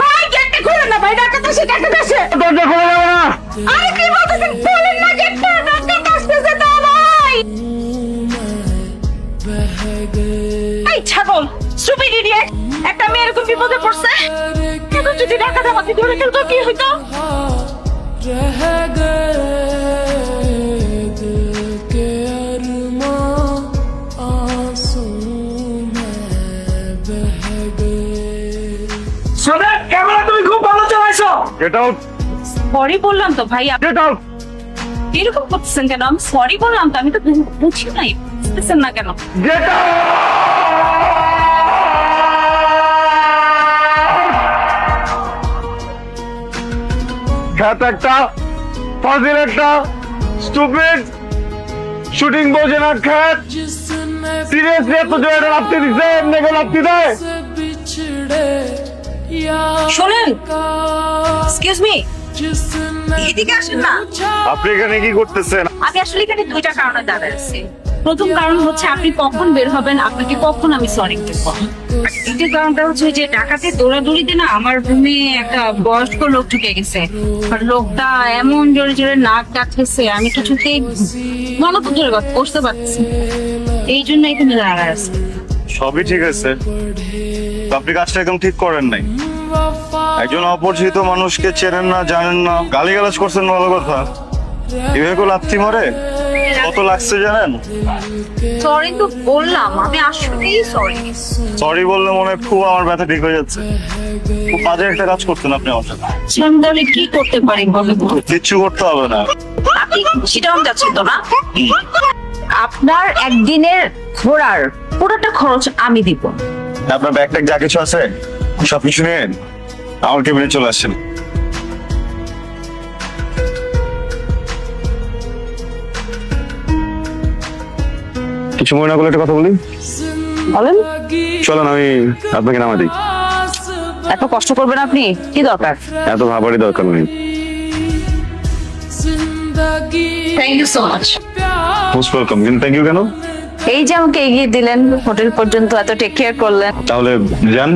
ভাই গেটটা খুলে না, ভাই ডাকাত আসে, ডাকাত আসে। দরজা খোলা যাবে না। আরে কি বলতেছেন, খুলেন না গেটটা, ডাকাত আসতেছে তো ভাই। এই ছাগল, স্টুপিড ইডিয়েট, একটা মেয়ে এরকম বিপদে পড়ছে, এখন যদি ডাকাত আমাকে ধরে ফেলতো কি হইতো? সোনা, ক্যামেরা তুমি খুব ভালো চালাইছো। গেট আউট, সরি বললাম তো ভাই, আপনি গেট আউট, এরকম করতেছেন কেন? আমি সরি বললাম তো, আমি তো বুঝি নাই, বুঝতেছেন না কেন? Get out. খ্যাত একটা, ফাজিল একটা, স্টুপিড, শুটিং বোঝে না খ্যাত, সিরিয়াসলি এত জোরে লাফতে দিছে, এমনি করে লাফতে দেয়। শোনেন, এক্সকিউজ মি, এদিকে আসেন না। আপনি এখানে কি করতেছেন? আমি আসলে এখানে দুইটা কারণে দাঁড়ায় আছি। প্রথম কারণ হচ্ছে আপনি কখন বের হবেন, আপনাকে কখন আমি সরি দেবো। দ্বিতীয় কারণটা হচ্ছে যে ডাকাতের দৌড়াদৌড়িতে না আমার রুমে একটা বয়স্ক লোক ঢুকে গেছে। আর লোকটা এমন জোরে জোরে নাক ডাকতেছে, আমি কিছুতেই মনে তো জোরে কথা বসতে পারছি, এই জন্য এখানে দাঁড়ায় আছি। সবই ঠিক আছে, তো আপনি কাজটা একদম ঠিক করেন নাই। একজন অপরিচিত মানুষকে চেনেন না, জানেন না, গালিগালাজ করছেন ভালো কথা, এভাবে কেউ লাথি মারে? কত লাগছে জানেন? সরি তো বললাম, আমি আসলেই সরি। সরি বললে মনে হয় খুব আমার ব্যথা ঠিক হয়ে যাচ্ছে। খুব বাজে একটা কাজ করতেন আপনি আমার সাথে। আমি তাহলে কি করতে পারি বলেন তো? কিচ্ছু করতে হবে না। আপনি চিটাং যাচ্ছেন তো না? আপনার একদিনের ঘোরার পুরোটা খরচ আমি দিব। আপনার ব্যাগ ট্যাগ যা কিছু আছে সবকিছু নিয়ে আমার কেবিনে চলে আসছেন। কিছু মনে না করলে একটা কথা বলি। বলেন। চলেন আমি আপনাকে নামা দিই। এত কষ্ট করবেন আপনি, কি দরকার? এত ভাবারই দরকার নেই। Thank you so much. Most welcome. কিন্তু থ্যাংক ইউ কেন? এই যে আমাকে এগিয়ে দিলেন হোটেল পর্যন্ত, এত টেক কেয়ার করলেন। তাহলে যান।